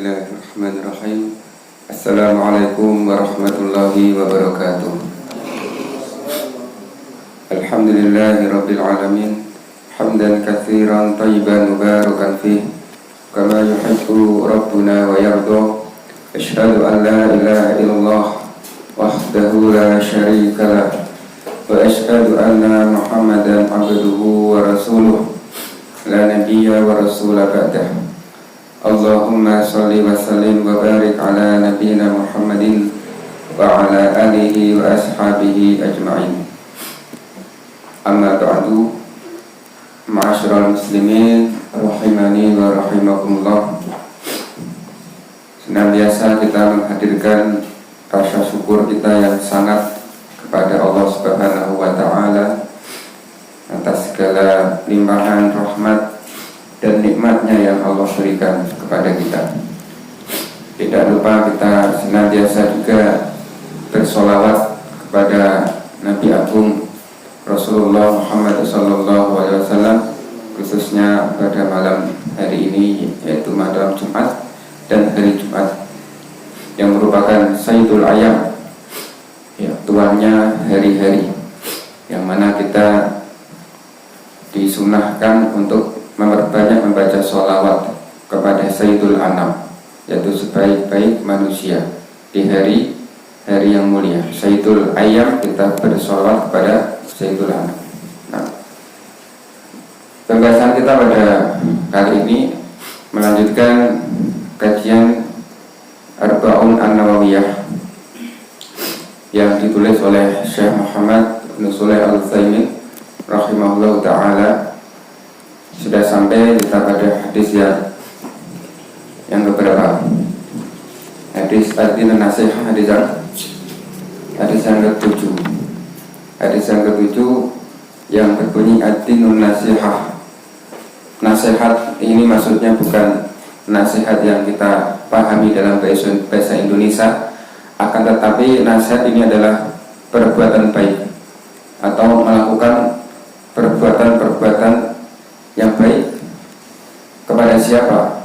Bismillahirrahmanirrahim. Assalamualaikum warahmatullahi wabarakatuh. Alhamdulillahi rabbil alamin. Hamdan katsiran thayyiban mubarakan fih kama yuhibbu rabbuna wa yarda. Asyhadu an la ilaha illallah wahdahu la syarika lah wa asyhadu anna Muhammadan abduhu wa rasuluh la nabiyya wa rasula ba'dah. Allahumma salli wa sallim wa barik ala nabiyyina Muhammadin wa ala alihi wa ashabihi ajma'in. Amma ba'du, ma'asyiral muslimin rahimani wa rahimakumullah. Senantiasa kita menghadirkan rasa syukur kita yang sangat kepada Allah Subhanahu wa taala atas segala limpahan rahmat dan nikmatnya yang Allah berikan kepada kita. Tidak lupa kita senantiasa juga bersolawat kepada Nabi Agung Rasulullah Muhammad SAW, khususnya pada malam hari ini, yaitu malam Jumat dan hari Jumat, yang merupakan Sayyidul Ayyam, ya, tuannya hari-hari, yang mana kita disunahkan untuk memperbanyak membaca sholawat kepada Sayyidul Anam, yaitu sebaik-baik manusia di hari yang mulia. Sayyidul Ayyam, kita bersholawat kepada Sayyidul Anam. Nah, pembahasan kita pada kali ini melanjutkan kajian Arba'un An-Nawawiyah yang ditulis oleh Syekh Muhammad bin Shalih Al-Utsaimin rahimahullah ta'ala. Sudah sampai kita pada hadis yang keberapa? Hadis Adinun Nasihah, hadis yang ke-7. Hadis yang ke-7 yang berbunyi Adinun Nasihah. Nasihat ini maksudnya bukan nasihat yang kita pahami dalam bahasa Indonesia, akan tetapi nasihat ini adalah perbuatan baik atau melakukan perbuatan yang baik kepada siapa?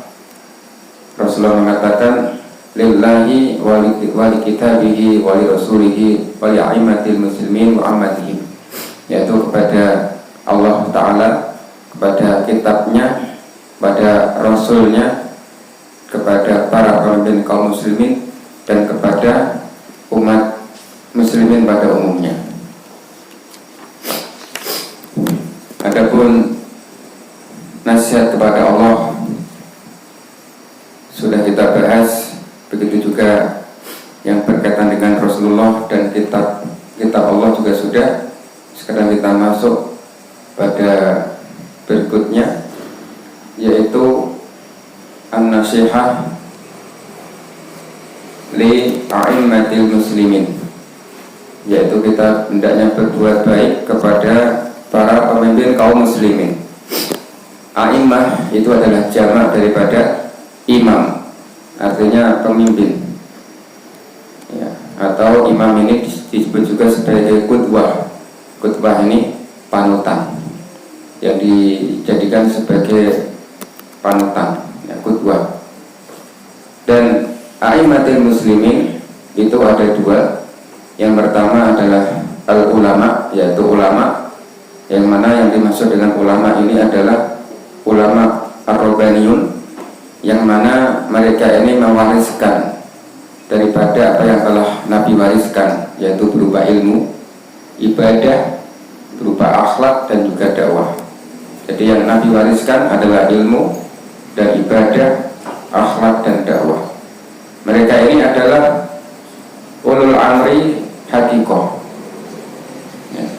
Rasulullah mengatakan lillahi wa li kitabihi wa li rasulihi wa li a'immatil muslimin wa ammatihim, yaitu kepada Allah Ta'ala, kepada kitabnya, kepada rasulnya, kepada para pemimpin kaum muslimin, dan kepada umat muslimin pada umumnya. Adapun nasihat kepada Allah sudah kita bahas, begitu juga yang berkaitan dengan Rasulullah dan kitab Allah juga sudah. Sekarang kita masuk pada berikutnya, yaitu an-nasihah li a'immatil muslimin, yaitu kita hendaknya berbuat baik kepada para pemimpin kaum muslimin. A'immah itu adalah jamak daripada imam, artinya pemimpin, ya, atau imam ini disebut juga sebagai qudwah. Qudwah ini panutan, yang dijadikan sebagai panutan, ya, qudwah. Dan a'immatul muslimin itu ada dua. Yang pertama adalah al-ulama, yaitu ulama, yang mana yang dimaksud dengan ulama ini adalah ulama ar-rabbaniyun, yang mana mereka ini mewariskan daripada apa yang telah Nabi wariskan, yaitu berupa ilmu, ibadah, berupa akhlak, dan juga dakwah. Jadi yang Nabi wariskan adalah ilmu dan ibadah, akhlak, dan dakwah. Mereka ini adalah ulul amri hakikoh, ya.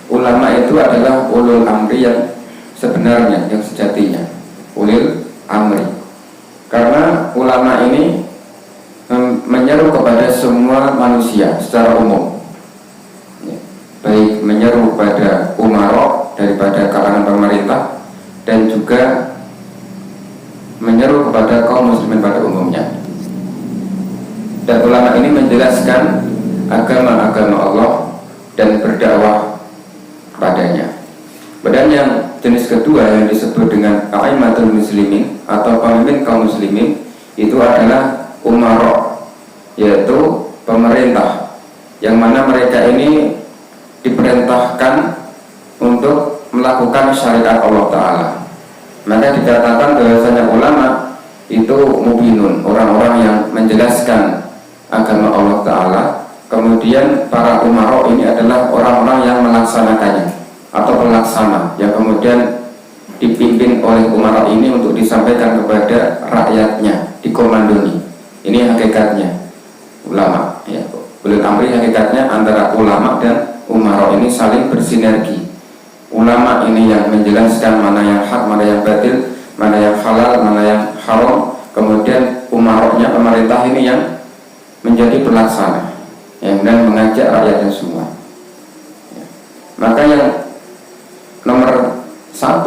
Ulama itu adalah ulul amri yang sebenarnya, yang sejatinya, ulil amri. Karena ulama ini menyeru kepada semua manusia secara umum, ya, baik menyeru pada umaro daripada kalangan pemerintah, dan juga menyeru kepada kaum muslimin pada umumnya. Dan ulama ini menjelaskan agama-agama Allah dan berdakwah kepadanya. Dan yang jenis kedua yang disebut dengan a'immatul muslimin atau pemimpin kaum muslimin, itu adalah umara, yaitu pemerintah, yang mana mereka ini diperintahkan untuk melakukan syariat Allah Ta'ala. Maka dikatakan bahwasanya ulama itu mubinun, orang-orang yang menjelaskan agama Allah Ta'ala. Kemudian para umara ini adalah orang-orang yang melaksanakannya atau pelaksana, yang kemudian dipimpin oleh umara ini untuk disampaikan kepada rakyatnya, dikomandoni. Ini hakikatnya ulama, ya. Ulul amri hakikatnya antara ulama dan umara ini saling bersinergi. Ulama ini yang menjelaskan mana yang hak, mana yang batil, mana yang halal, mana yang haram. Kemudian umaranya, pemerintah ini yang menjadi pelaksana, yang dan mengajak rakyatnya semua. Ya. Maka yang nomor 1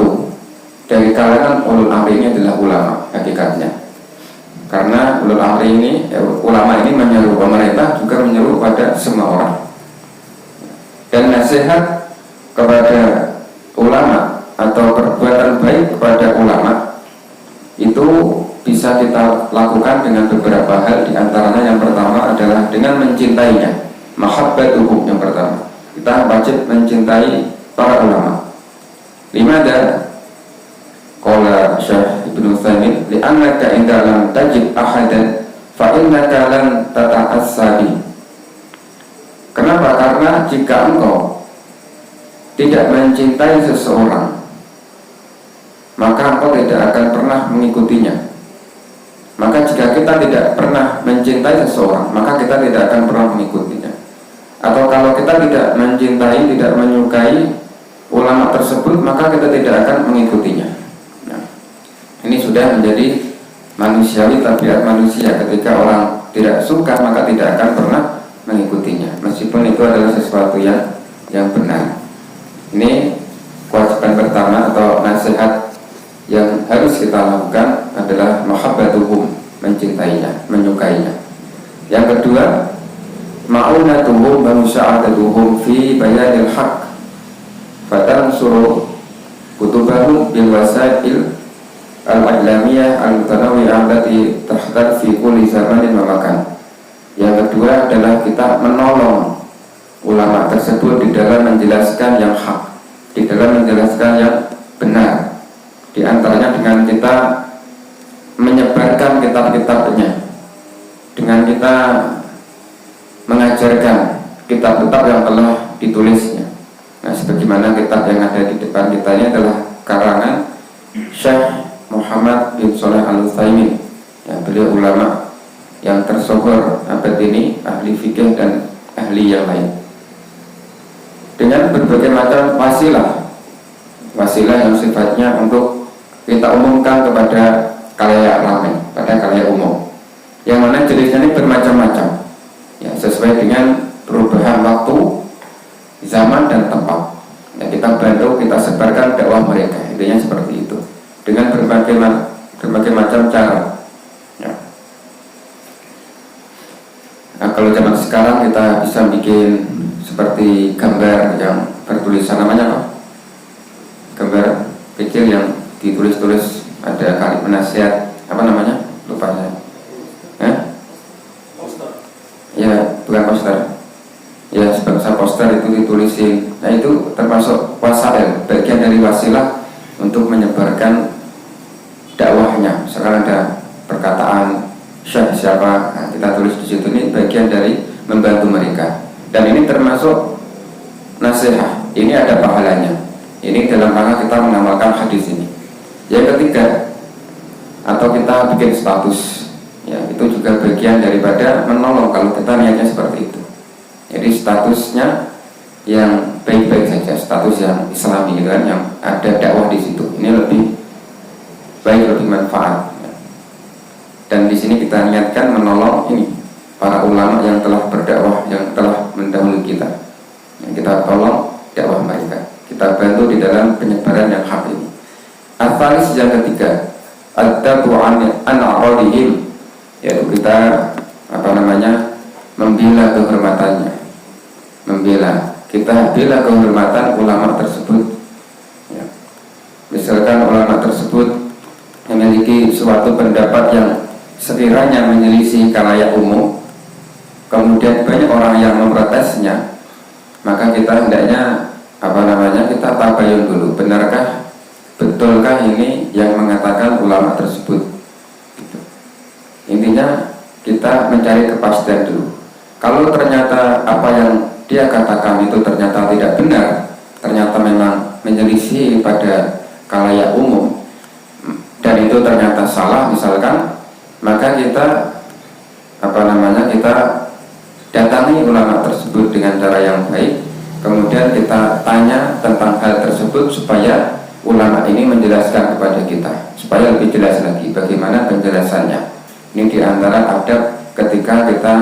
dari kalangan ulul amri ini adalah ulama hakikatnya. Karena ulul amri ini, ulama ini menyeru pemerintah, juga menyeru pada semua orang. Dan nasihat kepada ulama atau perbuatan baik kepada ulama itu bisa kita lakukan dengan beberapa hal. Di antaranya yang pertama adalah dengan mencintainya, mahabbatuhum. Yang pertama, kita wajib mencintai para ulama. Limada qala Syekh Ibnu Utsaimin, li'annaka idza lam tajid ahadan fa innaka lan tata'assabi. Kenapa? Karena jika engkau tidak mencintai seseorang, maka engkau tidak akan pernah mengikutinya. Maka jika kita tidak pernah mencintai seseorang, maka kita tidak akan pernah mengikutinya. Atau kalau kita tidak mencintai, tidak menyukai ulama tersebut, maka kita tidak akan mengikutinya. Nah, ini sudah menjadi manusiawi, tabiat manusia. Ketika orang tidak suka, maka tidak akan pernah mengikutinya, meskipun itu adalah sesuatu yang benar. Ini kewajiban pertama atau nasihat yang harus kita lakukan adalah mahabbatuhum, mencintainya, menyukainya. Yang kedua, ma'unatuhum wa musa'adatuhum fi bayanil haq, fatansuru kutubahum bil wasail al-i'lamiyah al-mutanawwi'ah allati tahdar fi kulli zamanin wa makan. Yang kedua adalah kita menolong ulama tersebut di dalam menjelaskan yang hak, di dalam menjelaskan yang benar. Di antaranya dengan kita menyebarkan kitab-kitabnya, dengan kita mengajarkan kitab-kitab yang telah ditulisnya. Nah, sebagaimana kitab yang ada di depan kita ini adalah karangan Syekh Muhammad bin Shalih Al-Utsaimin, ya, beliau ulama yang tersohor abad ini, ahli fikih dan ahli yang lain. Dengan berbagai macam wasilah yang sifatnya untuk kita umumkan kepada khalayak ramai, pada khalayak umum, yang mana jenisnya ini bermacam-macam, ya, sesuai dengan perubahan waktu, zaman dan tempat. Ya, kita bantu, kita sebarkan dakwah mereka, intinya seperti itu, dengan berbagai macam cara. Ya. Nah, kalau zaman sekarang kita bisa bikin seperti gambar yang bertulisan, namanya apa? Gambar kecil yang ditulis-tulis, ada kalimat nasihat, apa namanya? Lupa saya. Poster. Ya, bukan poster. Ya, sebangsa poster itu ditulisin. Nah, itu termasuk wasail, bagian dari wasilah untuk menyebarkan dakwahnya. Sekarang ada perkataan syekh siapa, nah, kita tulis di situ, ini bagian dari membantu mereka. Dan ini termasuk nasihat. Ini ada pahalanya. Ini dalam rangka kita mengamalkan hadis ini. Yang ketiga, atau kita bikin status, ya, itu juga bagian daripada menolong kalau kita niatnya seperti itu. Jadi statusnya yang baik-baik saja, status yang islami, kan, yang ada dakwah di situ. Ini lebih baik, lebih manfaat. Ya. Dan di sini kita niatkan menolong ini para ulama yang telah berdakwah, yang telah mendahului kita. Yang kita tolong dakwah mereka, kita bantu di dalam penyebaran yang hak ini. Al-Faris yang ketiga, ad-dabu an-a'radihim, yaitu kita membela kehormatannya, kita bela kehormatan ulama tersebut. Ya. Misalkan ulama tersebut memiliki suatu pendapat yang sekiranya menyelisih khalayak umum, kemudian banyak orang yang memprotesnya, maka kita hendaknya kita tabayun dulu, benarkah, betulkah ini yang mengatakan ulama tersebut gitu. Intinya kita mencari kepastian dulu. Kalau ternyata apa yang dia katakan itu ternyata tidak benar, ternyata memang menyelisih pada khalayak umum, dan itu ternyata salah misalkan, maka kita kita datangi ulama tersebut dengan cara yang baik, kemudian kita tanya tentang hal tersebut supaya ulama ini menjelaskan kepada kita supaya lebih jelas lagi bagaimana penjelasannya. Ini diantara adab ketika kita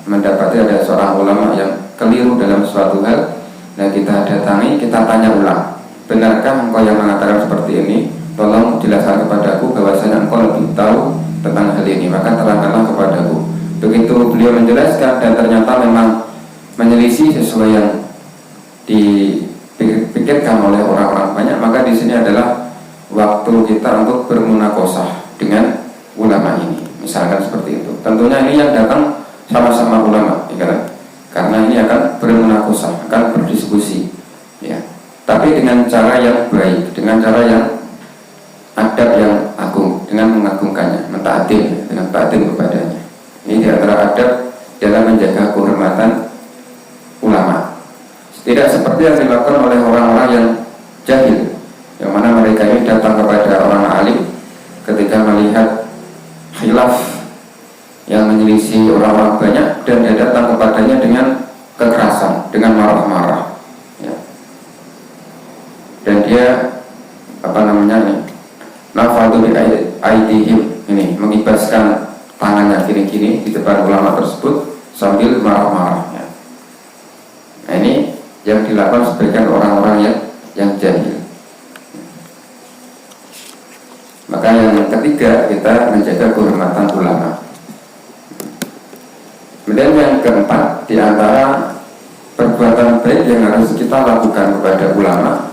mendapati ada seorang ulama yang keliru dalam suatu hal. Nah, kita datangi, kita tanya ulang, benarkah engkau yang mengatakan seperti ini? Tolong jelaskan kepadaku bahwasanya engkau lebih tahu tentang hal ini, maka terangkanlah kepadaku. Begitu beliau menjelaskan dan ternyata memang menyelisih sesuai yang dipikirkan oleh orang-orang banyak, maka di sini adalah waktu kita untuk bermunakosah dengan ulama ini, misalkan seperti itu. Tentunya ini yang datang sama-sama ulama, ya kan? Karena ini akan bermunakosah, akan berdiskusi, ya. Tapi dengan cara yang baik, dengan cara yang adab yang agung, dengan mengagungkannya, mentaatin, dengan taatin kepadanya. Ini di antara adab dalam menjaga kehormatan ulama. Tidak seperti yang dilakukan oleh orang-orang yang jahil, yang mana mereka ini datang kepada orang alim ketika melihat khilaf yang menyelisih orang-orang banyak, dan dia datang kepadanya dengan kekerasan, dengan marah-marah, ya. Dan dia nafadu bi aidihim, ini mengibaskan tangannya kiri-kiri di depan ulama tersebut sambil marah-marah, ya. Nah, ini yang dilakukan sebagian orang-orang yang jahil. Maka yang ketiga, kita menjaga kehormatan ulama. Kemudian yang keempat, di antara perbuatan baik yang harus kita lakukan kepada ulama,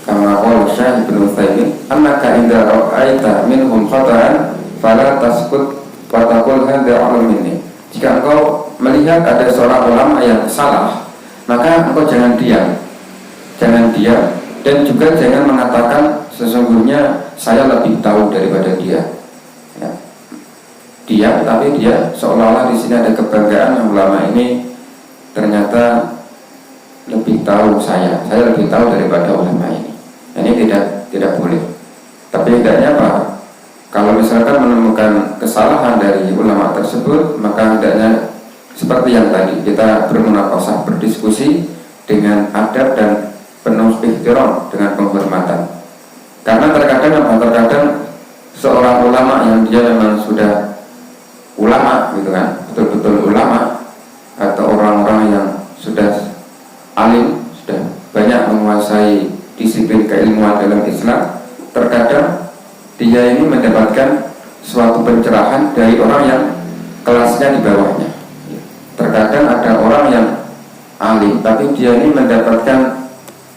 kama qala Syekh Ibnu Utsaimin, annaka idza ra'aita minhum khata'an fala taskut wa taqul hadza 'alam minni. Jika engkau melihat ada seorang ulama yang salah, maka engkau jangan diam, dan juga jangan mengatakan sesungguhnya saya lebih tahu daripada dia. Ya. Diam, tapi dia seolah-olah di sini ada kebanggaan yang ulama ini ternyata lebih tahu saya lebih tahu daripada ulama ini. Ini tidak boleh. Tapi hendaknya apa? Kalau misalkan menemukan kesalahan dari ulama tersebut, maka hendaknya seperti yang tadi, kita bermunakosah, berdiskusi dengan adab dan penuh ihtiram, dengan penghormatan. Karena terkadang seorang ulama yang dia memang sudah ulama gitu kan, betul-betul ulama, atau orang-orang yang sudah alim, sudah banyak menguasai disiplin keilmuan dalam Islam, terkadang dia ini mendapatkan suatu pencerahan dari orang yang kelasnya di bawahnya. Terkadang ada orang yang alim, tapi dia ini mendapatkan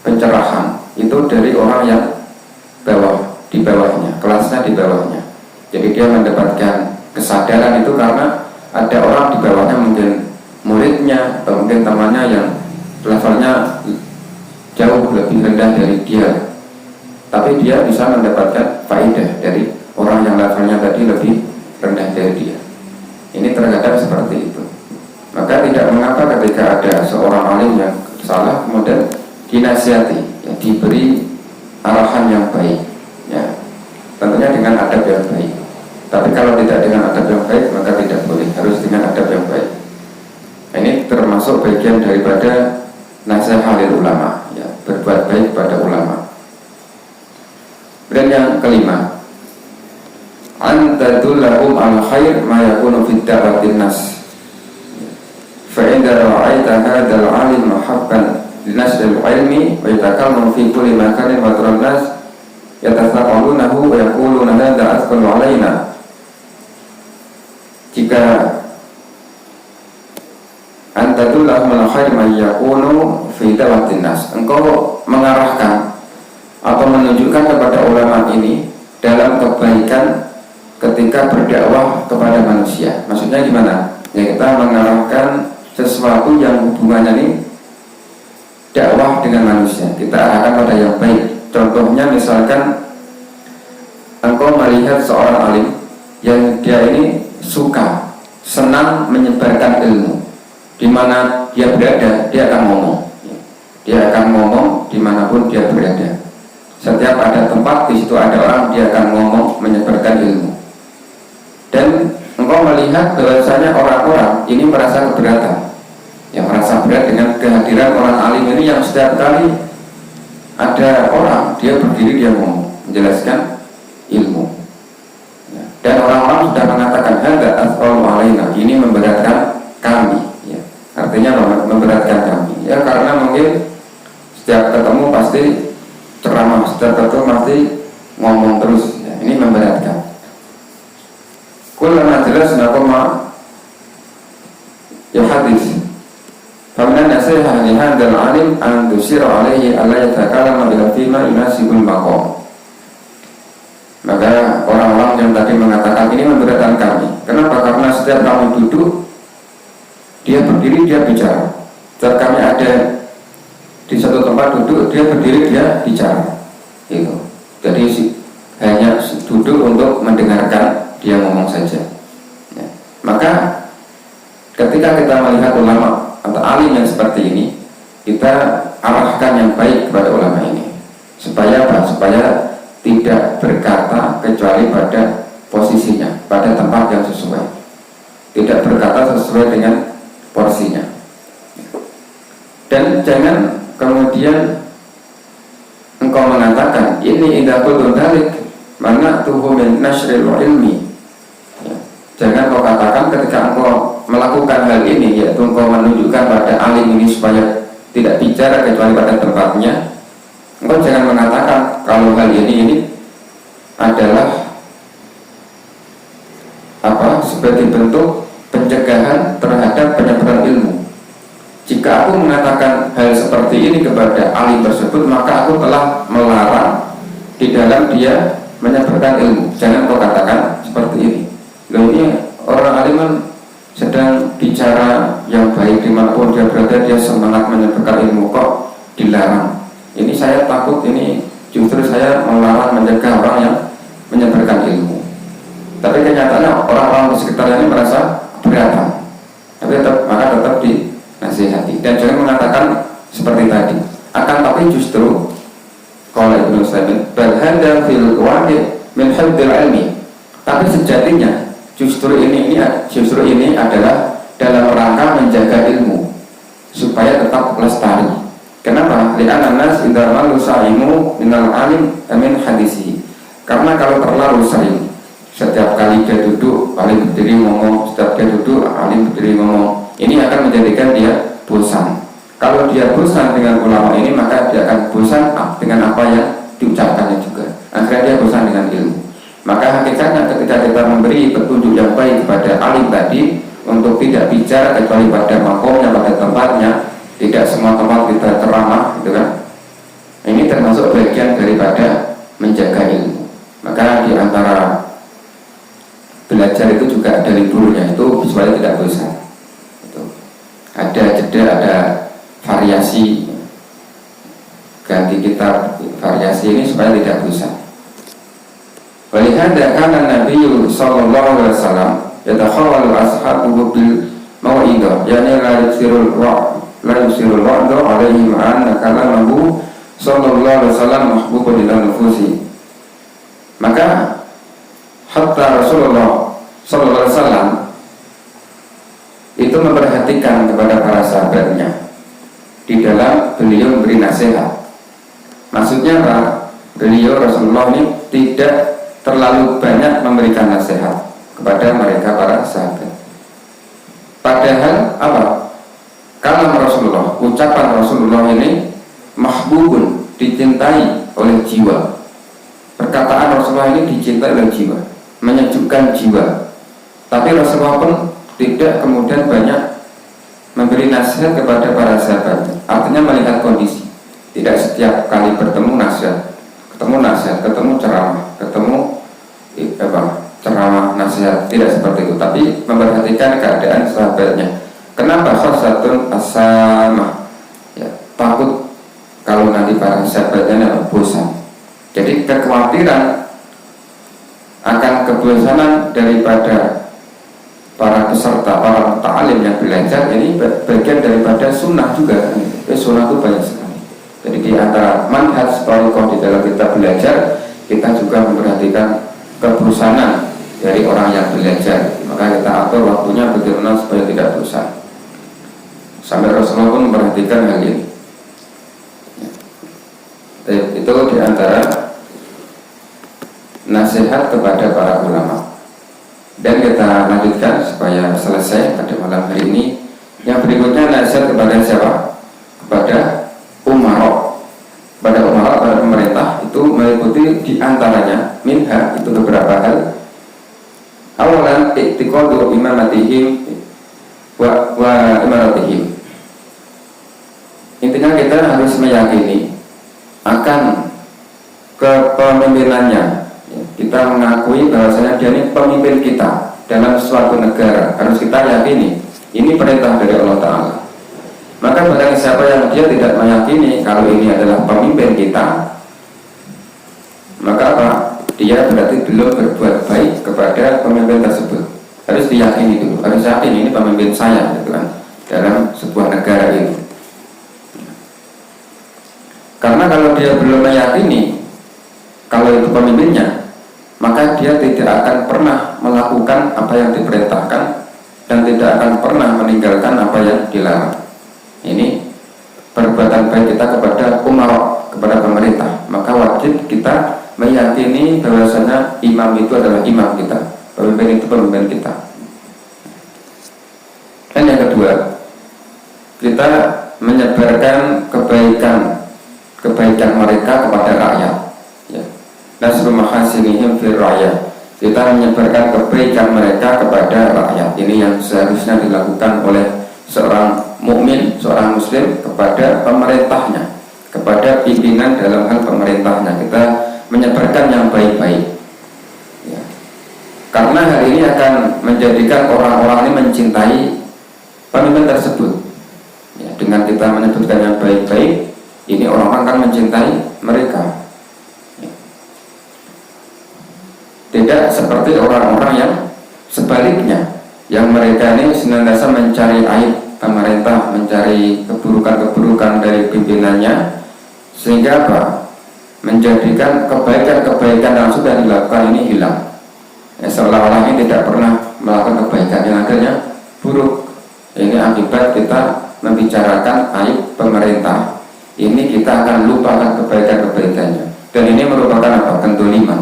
pencerahan itu dari orang yang di bawahnya, kelasnya di bawahnya. Jadi dia mendapatkan kesadaran itu karena ada orang di bawahnya, mungkin muridnya atau mungkin temannya yang levelnya jauh lebih rendah dari dia, tapi dia bisa mendapatkan faedah dari orang yang levelnya tadi lebih rendah dari dia. Ini terkadang seperti itu. Maka tidak mengapa ketika ada seorang alim yang salah kemudian dinasihati, ya, diberi arahan yang baik, ya, tentunya dengan adab yang baik. Tapi kalau tidak dengan adab yang baik, maka tidak boleh, harus dengan adab yang baik. Ini termasuk bagian daripada nasihat ulama, ya, berbuat baik kepada ulama. Dan yang kelima, antadullahum al khair ma yakunu fid da'watin nas. Fa idza ra'aita hadzal 'alim muhabban linasril ilmi wa yatakallamu fi kulli makanin wa taran nas yatasaqalunahu wa yaquluna hadza asqalu 'alaina. Jika antadullahum al khair ma yakunu fi da'watin nas, engkau mengarahkan atau menunjukkan kepada ulama ini dalam kebaikan ketika berdakwah kepada manusia. Maksudnya gimana? Ya, kita mengarahkan sesuatu yang hubungannya ini dakwah dengan manusia, kita arahkan pada yang baik. Contohnya misalkan engkau melihat seorang alim yang dia ini suka, senang menyebarkan ilmu, di mana dia berada dia akan ngomong. Dia akan ngomong dimanapun dia berada. Setiap ada tempat di situ ada orang, dia akan ngomong, menyebarkan ilmu. Dan engkau melihat bahwasanya orang-orang ini merasa keberatan, yang merasa berat dengan kehadiran orang alim ini yang setiap kali ada orang dia berdiri dia ngomong, menjelaskan ilmu. Dan orang-orang sudah mengatakan hadza asqalu alaina, ini memberatkan kami. Ya. Artinya memberatkan kami. Ya karena mungkin setiap ketemu pasti ceramah, setiap ketemu pasti ngomong terus. Ya, ini memberatkan. Kullama jelasna koma ya hadis. Faman nasiha li hadzal alim an tusira alaihi alla yatakallama bil fima yunasibul maqam. Maka orang-orang yang tadi mengatakan ini memberatkan kami. Kenapa? Karena setiap kami duduk, dia berdiri, dia bicara. Setiap kami ada di satu tempat duduk, dia berdiri, dia bicara. Itu. Jadi hanya duduk untuk mendengarkan dia ngomong saja. Ya. Maka ketika kita melihat ulama atau alim yang seperti ini, kita arahkan yang baik kepada ulama ini. Supaya apa? Supaya tidak berkata kecuali pada posisinya, pada tempat yang sesuai. Tidak berkata sesuai dengan porsinya. Dan jangan kemudian engkau mengatakan ini idza qultu dzalik mana'tuhu min nashril ilmi. Jangan kau katakan ketika engkau melakukan hal ini, yaitu engkau menunjukkan pada alim ini supaya tidak bicara kecuali pada tempatnya. Engkau jangan mengatakan kalau hal ini adalah sebagai bentuk pencegahan terhadap penyebaran ilmu. Jika aku mengatakan hal seperti ini kepada alim tersebut, maka aku telah melarang di dalam dia menyebarkan ilmu. Jangan kau katakan seperti ini. Lalu ini orang alim sedang bicara yang baik dimanapun dia berada, dia semangat menyebarkan ilmu, kok dilarang. Ini saya takut, ini justru saya melarang mencegah orang yang menyebarkan ilmu. Tapi kenyataannya orang-orang di sekitar ini merasa keberatan. Tapi maka tetap dinasihati. Dan jangan mengatakan seperti tadi. Akan tapi justru kalau Ibnu Utsaimin berhadal fil waqi' min hifdzil ilmi. Tapi sejatinya justru ini adalah dalam rangka menjaga ilmu supaya tetap lestari. Kenapa? Li'anna nas idza malu sa'imu minal alim min hadisi. Karena kalau terlalu sering, setiap kali dia duduk alim berdiri ngomong, setiap dia duduk alim berdiri ngomong, ini akan menjadikan dia bosan. Kalau dia bosan dengan ulama ini, maka dia akan bosan dengan apa yang diucapkannya juga. Akhirnya dia bosan dengan ilmu. Maka hakikatnya ketika kita memberi petunjuk yang baik kepada alim tadi untuk tidak bicara kecuali pada makomnya, pada tempatnya, tidak semua tempat kita ceramah, gitu kan? Ini termasuk bagian daripada menjaga ilmu. Maka di antara belajar itu juga ada liburnya, itu supaya tidak bosan. Itu. Ada jeda, ada variasi, ganti kitab, variasi ini supaya tidak bosan. Walihada kana Nabi sallallahu alaihi wasallam yatakhawwalu ashabuhu bil mau'idah, yani la yusirul wa'du alaihi ma'anna kalamahu sallallahu alaihi wasallam mahbubun ila nufusi. Maka hatta Rasulullah sallallahu alaihi wasallam itu memperhatikan kepada para sahabatnya di dalam beliau memberi nasihat. Maksudnya apa? Beliau Rasulullah ini tidak terlalu banyak memberikan nasihat kepada mereka para sahabat. Padahal apa? Kalam Rasulullah, ucapan Rasulullah ini mahbubun, dicintai oleh jiwa. Perkataan Rasulullah ini dicintai oleh jiwa, menyejukkan jiwa. Tapi Rasulullah pun tidak kemudian banyak memberi nasihat kepada para sahabat. Artinya melihat kondisi. Tidak setiap kali bertemu nasihat, ketemu ceramah, ketemu ceramah, nasihat, tidak seperti itu, tapi memperhatikan keadaan sahabatnya. Kenapa khosatun as-samah? Ya, takut kalau nanti para sahabatnya bosan. Jadi kekhawatiran akan kebosanan daripada para peserta, para ta'alim yang belajar ini bagian daripada sunnah juga. Sunnah itu banyak sekali. Jadi di antara manhaj thariqah di dalam kita belajar, kita juga memperhatikan kebosanan dari orang yang belajar. Maka kita atur waktunya bagaimana supaya tidak bosan. Sampai Rasulullah pun memperhatikan hal ini. Itu di antara nasihat kepada para ulama. Dan kita lanjutkan supaya selesai pada malam hari ini. Yang berikutnya nasihat kepada siapa? Kepada umara. Pada umara, pada pemerintah itu meliputi diantaranya minha itu beberapa hal. Awalan i'tiqadu imamatihim wa imaratihim. Intinya kita harus meyakini akan kepemimpinannya. Kita mengakui bahwasanya dia ini pemimpin kita dalam suatu negara. Harus kita yakini ini perintah dari Allah Ta'ala. Maka barang siapa yang dia tidak meyakini kalau ini adalah pemimpin kita, maka apa? Dia berarti belum berbuat baik kepada pemimpin tersebut. Harus diyakini dulu, harus yakin ini pemimpin saya, gitu kan, dalam sebuah negara ini. Karena kalau dia belum meyakini kalau itu pemimpinnya, maka dia tidak akan pernah melakukan apa yang diperintahkan dan tidak akan pernah meninggalkan apa yang dilarang. Ini perbuatan baik kita kepada umara, kepada pemerintah. Maka wajib kita meyakini bahwasanya imam itu adalah imam kita, pemimpin itu pemimpin kita. Dan yang kedua, kita menyebarkan kebaikan mereka kepada rakyat. Ya. Nasru mahasinihim fir rakyat. Kita menyebarkan kebaikan mereka kepada rakyat. Ini yang seharusnya dilakukan oleh seorang mukmin, seorang muslim kepada pemerintahnya, kepada pimpinan dalam hal pemerintahnya. Kita menyebarkan yang baik-baik. Ya. Karena hal ini akan menjadikan orang-orang ini mencintai pemimpin tersebut. Ya, dengan kita menyebutkan yang baik-baik, ini orang-orang akan mencintai mereka. Ya. Tidak seperti orang-orang yang sebaliknya, yang mereka ini senantiasa mencari aib pemerintah, mencari keburukan-keburukan dari pimpinannya, sehingga apa? Menjadikan kebaikan-kebaikan yang sudah dilakukan ini hilang. Ya, seolah-olah ini tidak pernah melakukan kebaikan, yang akhirnya buruk. Ini akibat kita membicarakan aib pemerintah. Ini kita akan lupakan kebaikan-kebaikannya. Dan ini merupakan apa? Kedzaliman.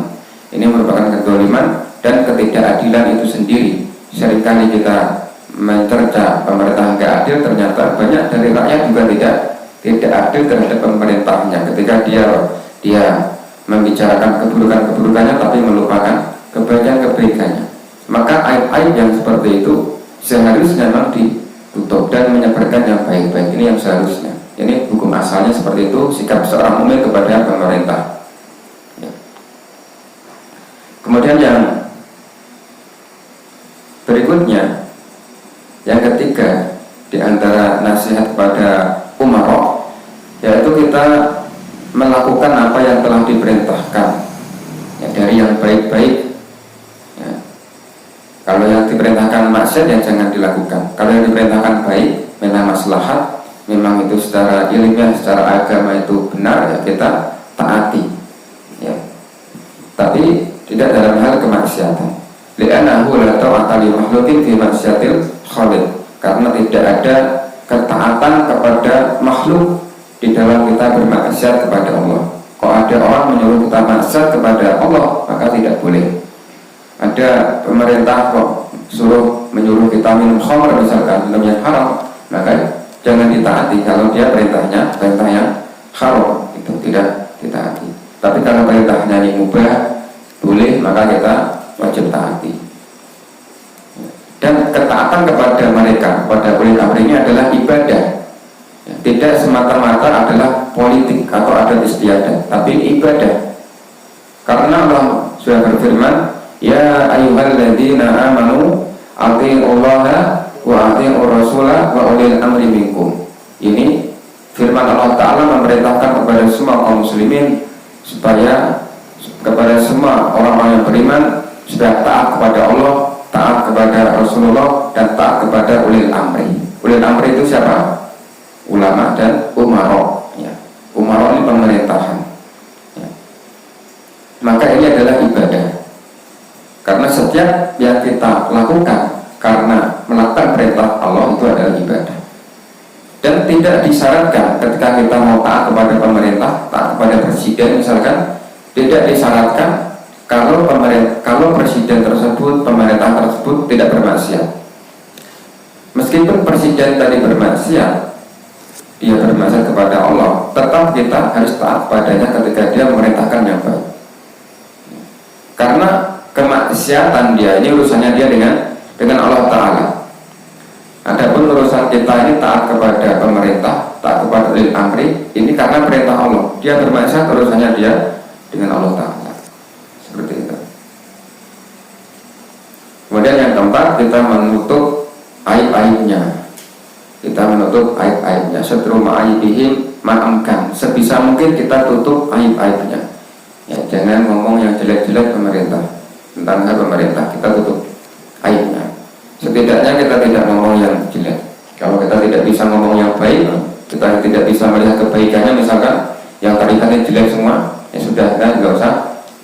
Ini merupakan kedzaliman dan ketidakadilan itu sendiri. Seringkali kita mencerca pemerintah nggak adil, ternyata banyak dari rakyat juga tidak adil terhadap pemerintahnya. Ketika dia membicarakan keburukan-keburukannya tapi melupakan kebaikan-kebaikannya, maka aib-aib yang seperti itu seharusnya memang ditutup dan menyebarkan yang baik-baik. Ini yang seharusnya. Ini hukum asalnya seperti itu, sikap seorang mukmin kepada pemerintah. Ya. Kemudian yang berikutnya, yang ketiga di antara nasihat kepada umara, yaitu kita melakukan apa yang telah diperintahkan, ya, dari yang baik-baik. Ya. Kalau yang diperintahkan maksiat ya jangan dilakukan. Kalau yang diperintahkan baik, memang maslahat, memang itu secara ilmiah, secara agama itu benar, ya kita taati. Ya. Tapi tidak dalam hal kemaksiatan. Li'annahu la ta'ata li makhluqin fi maksiatil khaliq. Karena tidak ada ketaatan kepada makhluk di dalam kita bermaksiat kepada Allah. Kalau ada orang menyuruh kita maksiat kepada Allah, maka tidak boleh. Ada pemerintah kok menyuruh kita minum khamr misalkan, minum yang haram, maka jangan ditaati. Kalau dia perintah yang haram, itu tidak ditaati. Tapi kalau perintahnya ini mubah, boleh, maka kita wajib taati. Dan ketaatan kepada mereka, kepada perintah ini adalah ibadah. Tidak semata-mata adalah politik atau adat istiadat, tapi ibadah. Karena Allah sudah berfirman, Ya ayyuhalladzina amanu atiiullaha wa atiiur rasula wa ulil amri minkum. Ini firman Allah Ta'ala memerintahkan kepada semua kaum muslimin supaya kepada semua orang-orang yang beriman supaya taat kepada Allah, taat kepada Rasulullah, dan taat kepada ulil amri. Ulil amri itu siapa? Ulama dan umara. Ya. Umara ini pemerintahan. Ya. Maka ini adalah ibadah. Karena setiap yang kita lakukan karena melakukan perintah Allah itu adalah ibadah. Dan tidak disyaratkan ketika kita mau taat kepada pemerintah, taat kepada presiden misalkan, tidak disyaratkan kalau presiden tersebut, pemerintah tersebut tidak bermaksiat. Meskipun presiden tadi bermaksiat, dia bermaksiat kepada Allah, tetap kita harus taat padanya ketika dia memerintahkan yang baik. Karena kemaksiatan dia ini urusannya dia dengan Allah Ta'ala. Adapun urusan kita ini taat kepada pemerintah, taat kepada ulil amri, ini karena perintah Allah. Dia bermaksiat, urusannya dia dengan Allah Ta'ala. Seperti itu. Kemudian yang keempat, kita menutup aib-aibnya. Kita menutup aib-aibnya. Setru ma'aibihim ma'amkan. Sebisa mungkin kita tutup aib-aibnya. Ya, jangan ngomong yang jelek-jelek pemerintah. Tentang hal pemerintah, kita tutup aibnya. Setidaknya kita tidak ngomong yang jelek. Kalau kita tidak bisa ngomong yang baik, kita tidak bisa melihat kebaikannya, misalkan yang terlihatnya jelek semua, ya sudah, kita nggak usah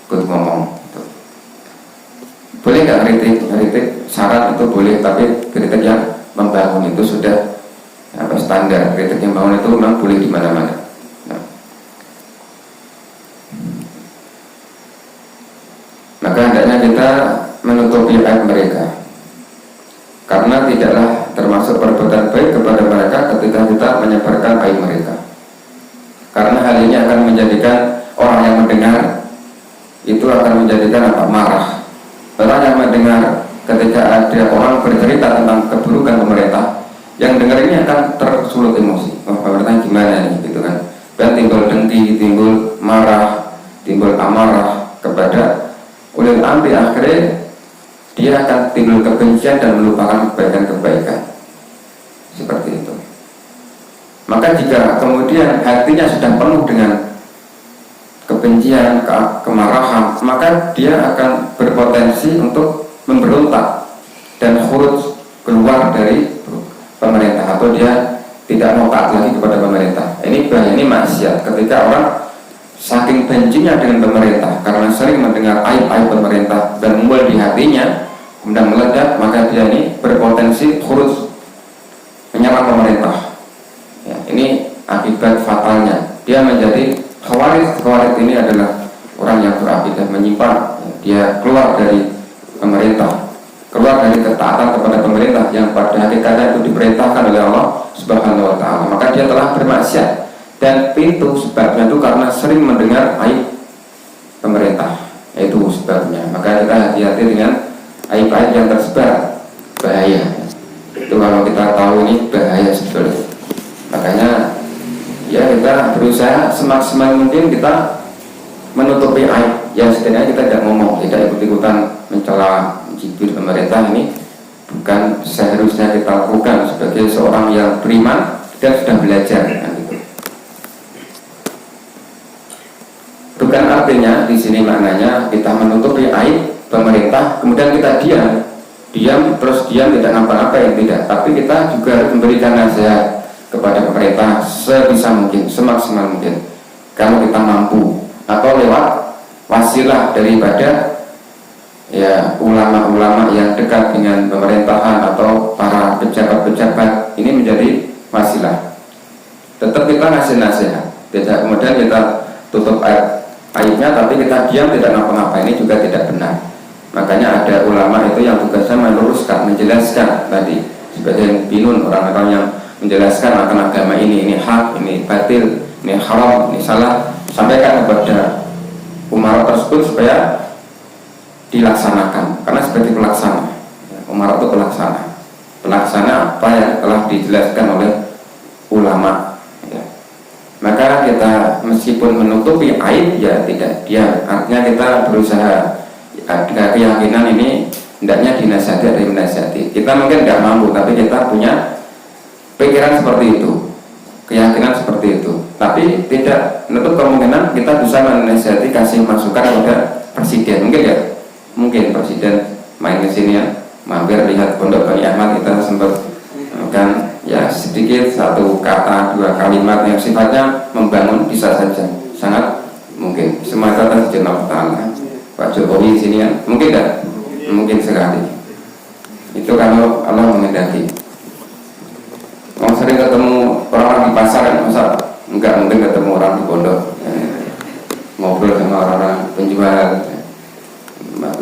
ikut ngomong. Boleh nggak kritik syarat itu boleh, tapi kritik yang membangun itu sudah standar. Kritik yang membangun itu memang boleh di mana-mana. Maka hendaknya kita menutupi aib mereka, karena tidaklah termasuk perbuatan baik kepada mereka ketika kita menyebarkan aib mereka. Karena hal ini akan menjadikan orang yang mendengar itu akan menjadikan marah. Orang yang mendengar ketika ada orang bercerita tentang keburukan pemerintah, yang dengar ini akan tersulut emosi. Oh, pemerintah gimana nih, gitu kan? Dan timbul dengki, timbul marah, timbul amarah kepada ulil amri. Akhirnya dia akan timbul kebencian dan melupakan kebaikan-kebaikan. Seperti itu. Maka jika kemudian hatinya sudah penuh dengan kebencian, kemarahan, maka dia akan berpotensi untuk memberontak dan khuruj keluar dari pemerintah, atau dia tidak mau taat lagi kepada pemerintah. Ini bahaya, ini maksiat. Ketika orang saking bencinya dengan pemerintah karena sering mendengar aib-aib pemerintah dan muncul di hatinya, kemudian meledak, maka dia ini berpotensi khuruj, menyerang pemerintah. Ya, ini akibat fatalnya. Dia menjadi khawarij. Khawarij ini adalah orang yang berakidah menyimpang. Dia keluar dari pemerintah, keluar dari ketaatan kepada pemerintah yang pada hakikatnya itu diperintahkan oleh Allah Subhanahu wa Ta'ala. Maka dia telah bermaksiat, dan itu sebabnya itu karena sering mendengar aib pemerintah. Itu sebabnya. Maka kita hati-hati dengan aib-aib yang tersebar, bahaya. Itu kalau kita tahu ini bahaya sebetulnya. Makanya ya kita berusaha semaksimal mungkin kita menutupi aib. Ya setidaknya kita tidak ngomong, tidak ikut-ikutan mencela, mencibir pemerintah. Ini bukan seharusnya kita lakukan sebagai seorang yang beriman dan sudah belajar kan gitu. Bukan artinya di sini maknanya kita menutupi aib pemerintah kemudian kita diam tidak ngapa-ngapain, tidak. Tapi kita juga harus memberikan nasihat kepada pemerintah sebisa mungkin, semaksimal mungkin, kalau kita mampu, atau lewat wasilah daripada ya ulama-ulama yang dekat dengan pemerintahan atau para pejabat-pejabat. Ini menjadi wasilah. Tetap kita ngasih nasihat, tidak kemudian kita tutup aibnya tapi kita diam tidak ngapa-ngapain, ini juga tidak benar. Makanya ada ulama itu yang tugasnya meluruskan, menjelaskan tadi sebagai binun, orang-orang yang menjelaskan akan agama ini hak, ini batil, ini haram, ini salah, sampaikan kepada umara tersebut supaya dilaksanakan, karena seperti pelaksana. Umara itu pelaksana apa yang telah dijelaskan oleh ulama ya. Maka kita meskipun menutupi aib ya tidak diam, artinya kita berusaha ada keyakinan ini hendaknya dinasihati atau dinasihati. Kita mungkin tidak mampu, tapi kita punya pikiran seperti itu, keyakinan seperti itu. Tapi tidak menutup kemungkinan kita bisa menasihati, kasih masukan kepada presiden. Mungkin ya, mungkin presiden main ke sini ya, mampir lihat pondok Bani Ahmad, kita sempat kan ya sedikit satu kata dua kalimat yang sifatnya membangun, bisa saja, sangat mungkin. Semata atas izin Allah Ta'ala. Pak Jokowi di sini ya, mungkin tidak? Mungkin sekali. Itu kalau Allah menghendaki. Mau sering ketemu orang-orang di pasar kan, masa enggak mungkin ketemu orang di pondok, ngobrol sama orang-orang penjual,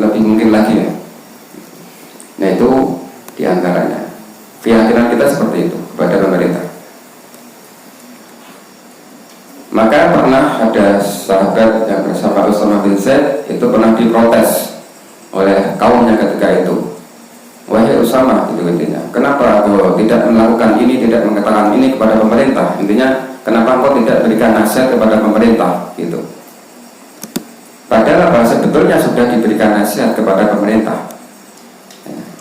lebih mungkin lagi ya. Nah itu diantaranya keyakinan kita seperti itu kepada pemerintah. Maka pernah ada sahabat yang bersama Usama bin Zaid itu pernah diprotes oleh kaumnya ketika itu. Wahai Usama, itu intinya, kenapa kau tidak melakukan ini, tidak mengatakan ini kepada pemerintah? Intinya, kenapa kau tidak berikan nasihat kepada pemerintah? Gitu. Padahal apa? Sebetulnya sudah diberikan nasihat kepada pemerintah.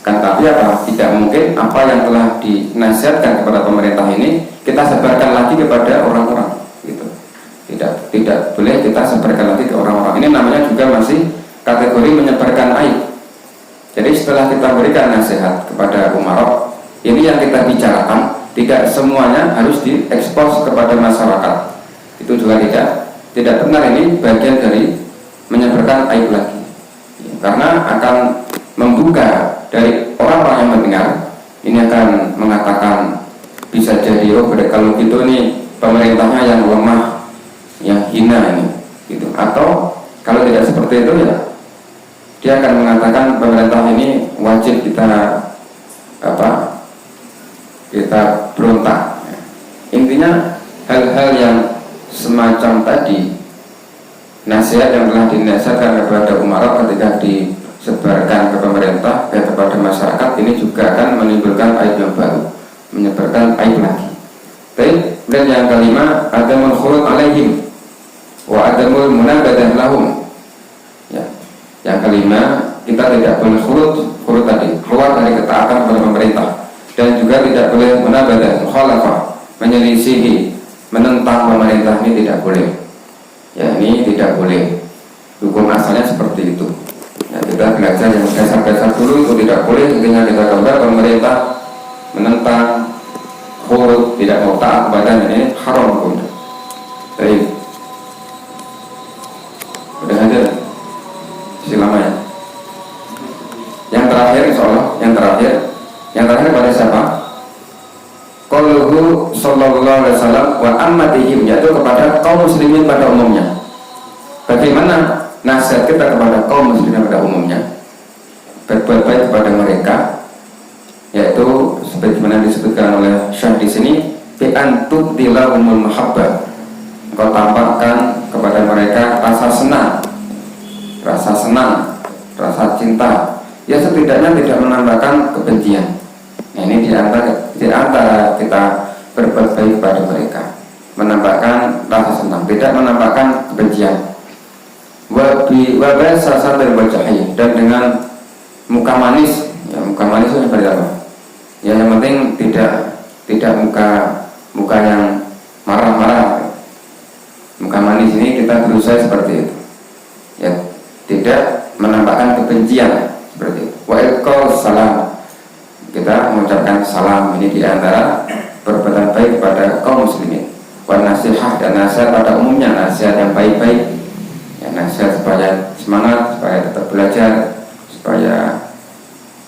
Kan tapi apa? Tidak mungkin apa yang telah dinasihatkan kepada pemerintah ini kita sebarkan lagi kepada orang-orang. Gitu. Tidak boleh kita sebarkan lagi ke orang-orang. Ini namanya juga masih kategori menyebarkan aib. Jadi setelah kita berikan nasihat kepada umarok, ini yang kita bicarakan tidak semuanya harus diekspos kepada masyarakat. Itu juga tidak benar, ini bagian dari menyebarkan aib lagi. Karena akan membuka dari orang-orang yang mendengar, ini akan mengatakan bisa jadi kalau gitu nih pemerintahnya yang lemah, yang hina ini, gitu. Atau kalau tidak seperti itu ya dia akan mengatakan pemerintah ini wajib kita berontak. Intinya hal-hal yang semacam tadi, nasihat yang telah dinasihatkan kepada umarok ketika disebarkan ke pemerintah dan kepada masyarakat, ini juga akan menimbulkan aib yang baru, menyebarkan aib lagi. Dan yang kelima, adamul khulud alaihim wa adamul munabadah lahum. Yang kelima, kita tidak boleh khulud tadi, keluar dari ketaatan kepada pemerintah, dan juga tidak boleh munabadah, mukhalafah, menyelisihi, menentang pemerintah, ini tidak boleh. Ya, ini tidak boleh. Hukum asalnya seperti itu. Ya, kita belajar yang dasar-dasar dulu itu tidak boleh. Intinya kita gambar pemerintah menentang, khulud, tidak mau taat kepada ini haram pun. Jadi udah ada selama ya. Yang terakhir insyaallah, yang terakhir pada siapa? Qauluhu sallallahu alaihi wasallam wa ammatihim, yaitu kepada kaum muslimin pada umumnya. Bagaimana nasihat kita kepada kaum muslimin pada umumnya? Berbuat baik kepada mereka, yaitu sebagaimana disebutkan oleh Syekh di sini, bi antu dilahumul mahabbah. Engkau tampakkan kepada mereka rasa senang, rasa cinta, ya setidaknya tidak menambahkan kebencian. Nah, ini di antara kita berbuat baik pada mereka, menambahkan rasa senang, tidak menambahkan kebencian. Wabasa satir wajahi, dan dengan muka manis. Ya, muka manis itu seperti apa? Ya, yang penting tidak muka yang marah-marah. Muka manis ini kita berusaha seperti itu. Ya, tidak menambahkan kebencian seperti itu. Wa ilqaul salam, kita mengucapkan salam, ini diantara perbuatan baik kepada kaum muslimin. Wa nasihah, dan nasihat pada umumnya, nasihat yang baik-baik, ya, nasihat supaya semangat, supaya tetap belajar, supaya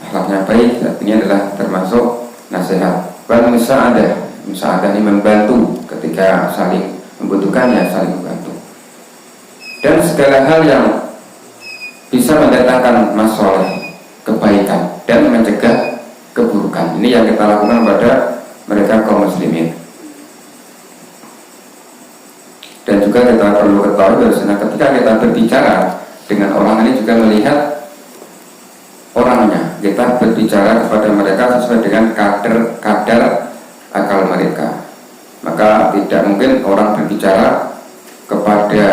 akhlaknya baik. Ini adalah termasuk nasihat. Wa musa'adah ini membantu ketika saling membutuhkan, ya saling membantu. Dan segala hal yang bisa mendatangkan masalah, kebaikan, dan mencegah keburukan, ini yang kita lakukan pada mereka kaum muslimin. Dan juga kita perlu ketahui bahwa ketika kita berbicara dengan orang ini juga melihat orangnya. Kita berbicara kepada mereka sesuai dengan kadar akal mereka. Maka tidak mungkin orang berbicara kepada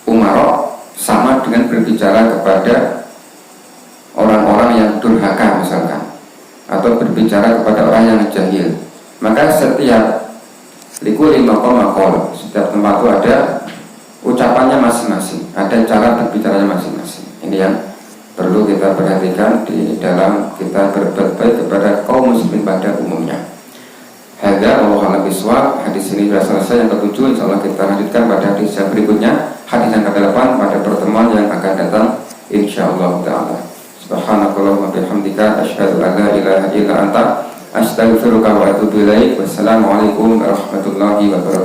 umarok sama dengan berbicara kepada durhaka misalkan, atau berbicara kepada orang yang jahil, maka setiap likuli maqam, setiap tempat itu ada ucapannya masing-masing, ada cara berbicaranya masing-masing. Ini yang perlu kita perhatikan di dalam kita berbuat baik kepada kaum muslimin pada umumnya. Hadza wallahu a'lam bishawab. Hadis ini sudah selesai, yang ketujuh insyaallah kita lanjutkan pada hadis yang berikutnya, hadis yang ke-8 pada pertemuan yang akan datang insyaallah taala. Subhanakallahumma bihamdika asyhadu an la ilaha illa anta astaghfiruka wa atubu ilaik. Wassalamualaikum warahmatullahi wabarakatuh.